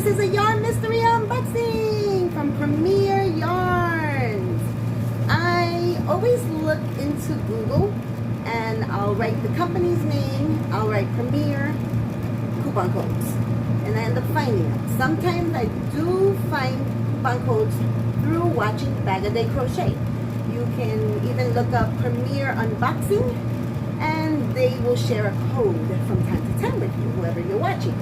is a yarn mystery unboxing from Premier Yarns. I always look into Google and I'll write the company's name, I'll write Premier, coupon codes, and I end up finding them. Sometimes I do find coupon codes through watching Bag a Day Crochet. You can even look up Premier Unboxing and they will share a code from time to time with you, whoever you're watching.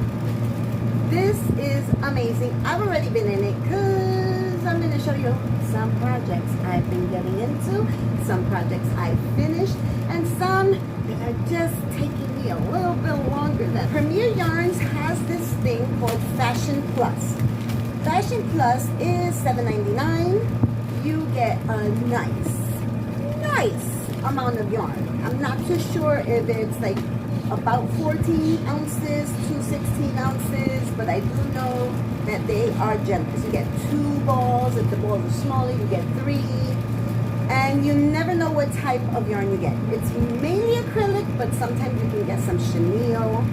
This is amazing. I've already been in it because I'm going to show you some projects I've been getting into, some projects I've finished, and some that are just taking me a little bit longer. Than Premier Yarns has this thing called Fashion Plus. Fashion Plus is $7.99. You get a nice amount of yarn. I'm not too sure if it's like about 14 ounces to 16 ounces, but I do know that they are generous. You get 2 balls. If the balls are smaller, you get 3. And you never know what type of yarn you get. It's mainly acrylic, but sometimes you can get some chenille.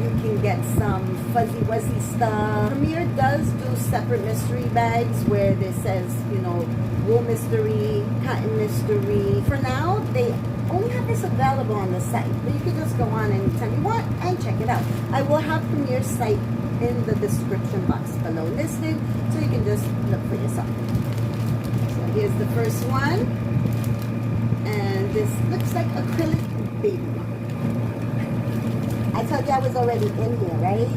You can get some fuzzy wuzzy stuff. Premier does do separate mystery bags where it says, you know, wool mystery, cotton mystery. For now, they only have this available on the site, but you can just go on anytime you want and check it out. I will have Premier's site in the description box below listed, so you can just look for yourself. So here's the first one, and this looks like acrylic baby. I told you I was already in here, right?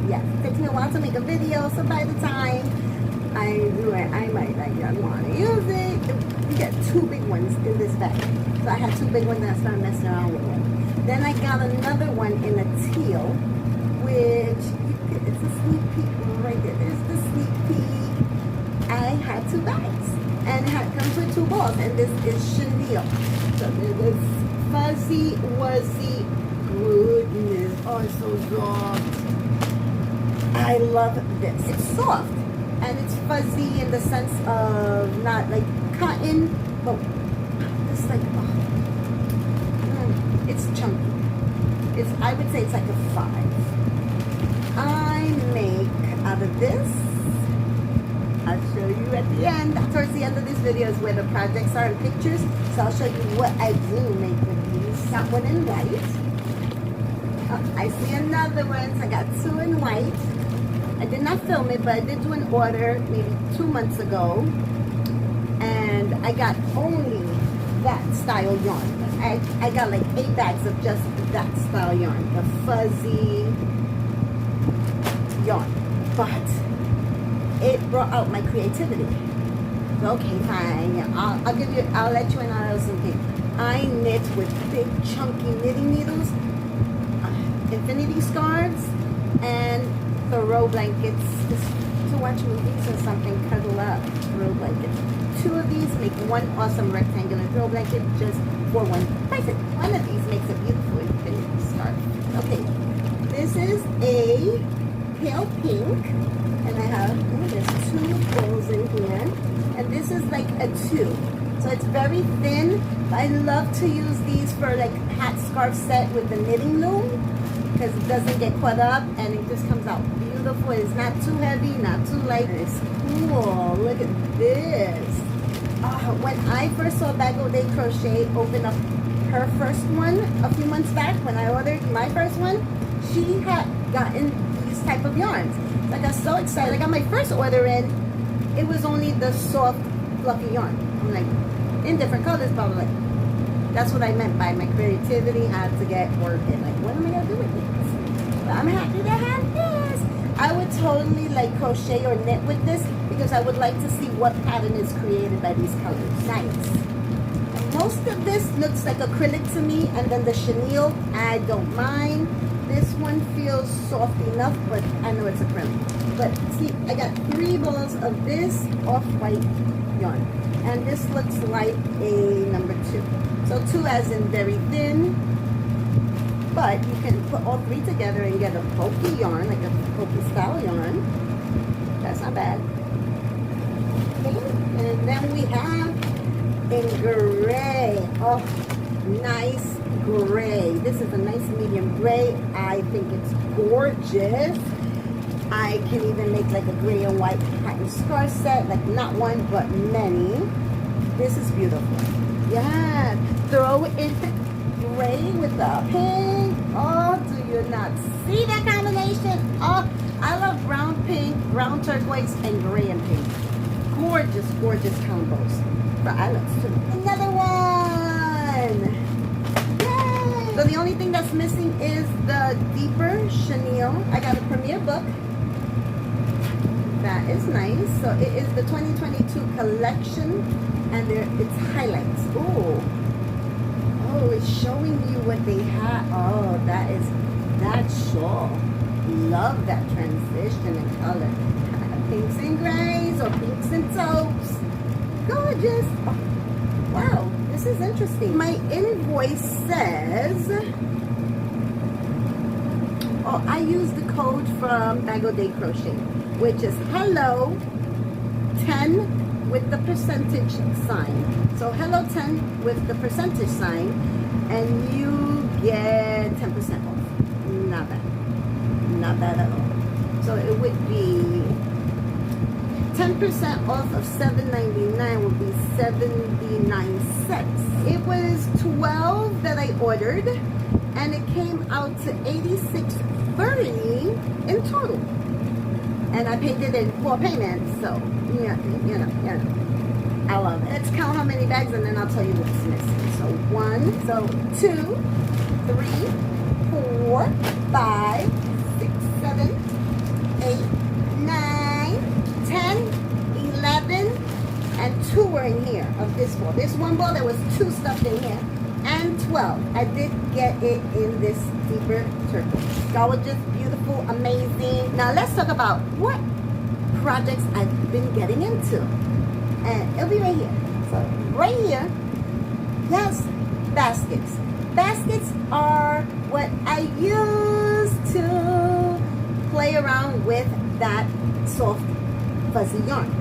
Yeah, it takes me a while to make a video, so by the time I do it, I might like, I want to use it. You get 2 big ones in this bag. So I had 2 big ones and I started messing around with them. Then I got another one in a teal, which it's a sneak peek right there. There's the sneak peek. I had 2 bags and it comes with 2 balls, and this is chenille. So this fuzzy wuzzy goodness. Oh, it's so soft. I love this. It's soft and it's fuzzy in the sense of not like cotton, but it's like, it's chunky. I would say it's like a 5. I make out of this, I'll show you at the end. Towards the end of this video is where the projects are in pictures, so I'll show you what I do make with these. Got one in white. I see another one, so I got 2 in white. I did not film it, but I did do an order maybe 2 months ago, and I got only that style yarn. I got like 8 bags of just that style yarn, the fuzzy yarn, but it brought out my creativity. So, okay, fine, I'll let you in on something. I knit with big chunky knitting needles, infinity scarves, and throw blankets. Just to watch movies or something, cuddle up, throw blankets. 2 of these make one awesome rectangular throw blanket just for one person. One of these makes a beautiful infinity scarf. Okay, this is a pale pink, and I have, there's 2 rolls in here, and this is like a 2. So it's very thin. I love to use these for like hat scarf set with the knitting loom, because it doesn't get caught up and it just comes out beautiful. It's not too heavy, not too light. It's cool. Look at this. When I first saw Bag a Day Crochet open up her first one a few months back, when I ordered my first one, she had gotten these type of yarns. So I got so excited. I got my first order in. It was only the soft, fluffy yarn. I'm like, in different colors, but I'm like, that's what I meant by my creativity had to get working. Like, what am I going to do with this? But I'm happy to have this. I would totally like crochet or knit with this because I would like to see what pattern is created by these colors. Nice. And most of this looks like acrylic to me, and then the chenille, I don't mind. This one feels soft enough, but I know it's acrylic. But see, I got 3 balls of this off-white yarn, and this looks like a number 2. So 2 as in very thin, but you can put all 3 together and get a pokey yarn, like a pokey style yarn. That's not bad. Okay. And then we have in gray. Oh, nice gray. This is a nice medium gray. I think it's gorgeous. I can even make like a gray and white pattern scarf set, like not one, but many. This is beautiful. Yeah, throw in gray with the pink. Oh, do you not see that combination? Oh, I love brown pink, brown turquoise, and gray and pink. Gorgeous, gorgeous combos. For eyelets too. Another one. Yay! So the only thing that's missing is the deeper chenille. I got a Premier book. That is nice. So it is the 2022 collection, and it's highlights. Oh, it's showing you what they have. Oh, that's shawl. Love that transition in color. Pinks and grays or pinks and taupes. Gorgeous. Oh, wow, this is interesting. My invoice says, oh, I used the code from Bag O' Day Crochet, which is hello 10 with the percentage sign. So hello 10 with the percentage sign, and you get 10% off. Not bad. Not bad at all. So it would be 10% off of $7.99 would be 79 cents. It was 12 that I ordered, and it came out to $86.30 in total. And I paid it in 4 payments, so yeah, you know, I love it. Let's count how many bags, and then I'll tell you what's missing. So 1, so 2, 3, 4, 5, 6, 7, 8, 9, 10, 11, and 2 were in here of this ball. This one ball, there was 2 stuffed in here, and 12. I did get it in this deeper turquoise. Gorgeous, beautiful, amazing. Now let's talk about what projects I've been getting into. And it'll be right here. So right here, yes, baskets. Baskets are what I use to play around with that soft fuzzy yarn.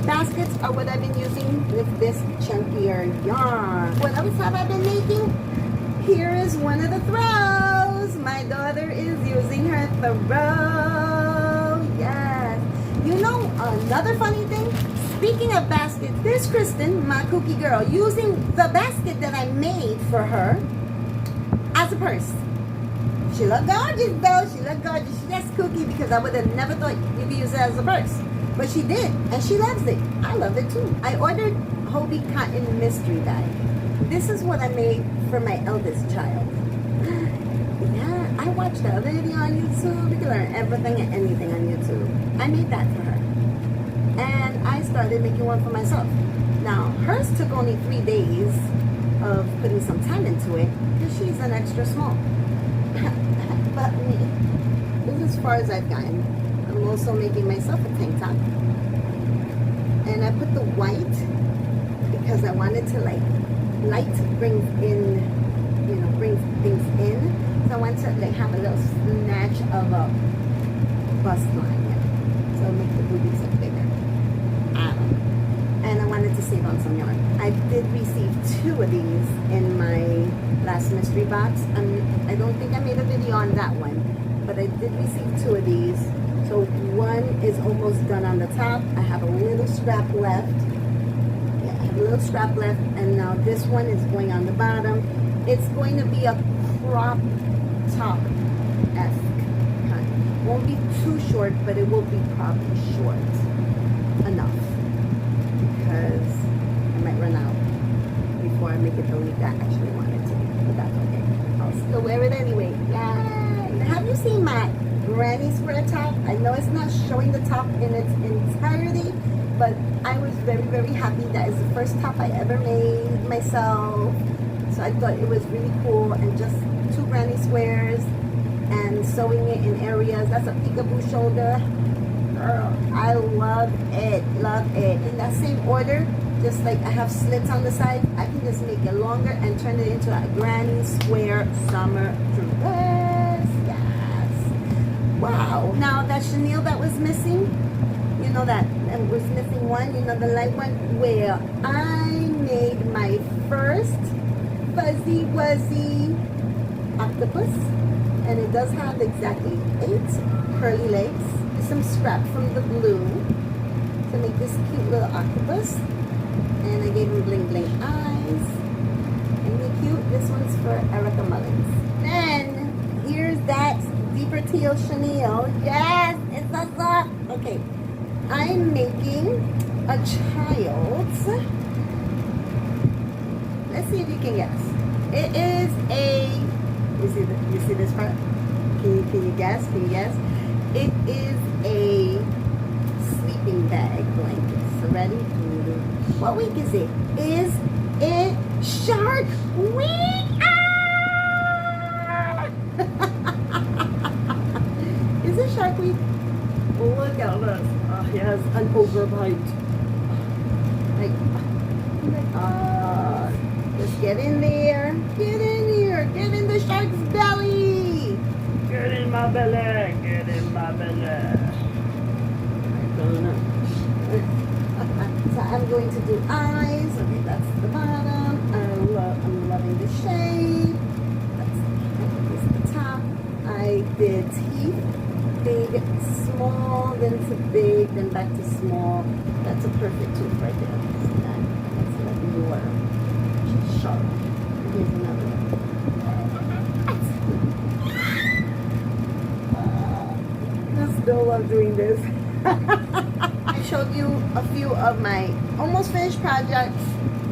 Baskets are what I've been using with this chunkier yarn. What else have I been making? Here is one of the throws. My daughter is using her throw. Yes. You know another funny thing? Speaking of baskets, there's Kristen, my cookie girl, using the basket that I made for her as a purse. She looked gorgeous though. She looked gorgeous. Yes, Cookie, because I would have never thought you could use it as a purse. But she did, and she loves it. I love it too. I ordered Hobie Cotton Mystery Bag. This is what I made for my eldest child. Yeah, I watched the other video on YouTube. You can learn everything and anything on YouTube. I made that for her. And I started making one for myself. Now, hers took only 3 days of putting some time into it because she's an extra small. But me, this is as far as I've gotten. I'm also making myself a tank top. And I put the white because I wanted to like, light brings in, you know, brings things in. So I want to like have a little snatch of a bust line. Yeah. So make the boobies look bigger. And I wanted to save on some yarn. I did receive 2 of these in my last mystery box. I don't think I made a video on that one, but I did receive 2 of these. So one is almost done on the top. I have a little scrap left. Yeah, I have a little scrap left, and now this one is going on the bottom. It's going to be a crop top-esque kind. Won't be too short, but it will be probably short enough. Because I might run out before I make it the length I actually want it to be. But that's okay. I'll still wear it anyway. Yay! Have you seen my granny square top? I know it's not showing the top in its entirety, but I was very, very happy. That is the first top I ever made myself. So I thought it was really cool, and just 2 granny squares and sewing it in areas. That's a peekaboo shoulder. Girl, I love it, love it. In that same order, just like I have slits on the side, I can just make it longer and turn it into a granny square summer dress. Yes. Wow. Now that chenille that was missing, you know that was missing one, you know the light one, where I made my first fuzzy wuzzy octopus. And it does have exactly 8 curly legs. Some scrap from the blue to make this cute little octopus. And I gave him bling bling eyes. Ain't they cute? This one's for Erica Mullins. Then here's that deeper teal chenille. Yes, it's a sock. Okay, I'm making a child's. Let's see if you can guess. It is a. You see this part? Can you guess? Can you guess? It is a sleeping bag blanket. So ready? What week is it? Is it Shark Week? Ah! Is it Shark Week? Look at this. Oh, he has an overbite. Like, oh, just get in there. Get in here. Get in the shark's belly. Get in my belly. Get in my belly. I don't know. So I'm going to do eyes. Okay, that's the bottom. I'm loving the shape. That's the top. I did teeth. Big, small, then to big, then back to small. That's a perfect tooth right there. That's like more sharp. Here's another one. I still love doing this. I showed you a few of my almost finished projects,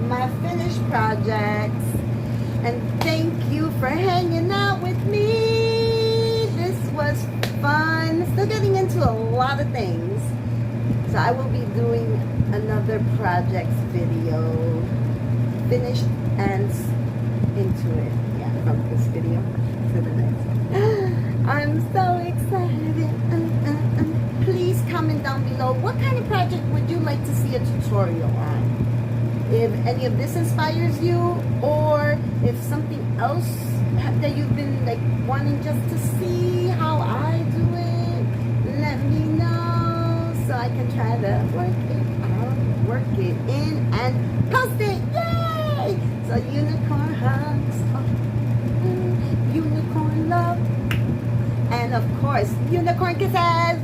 my finished projects, and thank you for hanging out with me. This was fun. Still getting into a lot of things. So I will be doing another projects video, finished and into it. Yeah, from this video to the next one. I'm so excited. Please comment down below what kind of project would you like to see a tutorial on. If any of this inspires you, or if something else that you've been like wanting just to see how I do it, let me know so I can try to work it in and post it. Yay! So unicorn hugs, unicorn love, and of course unicorn kisses.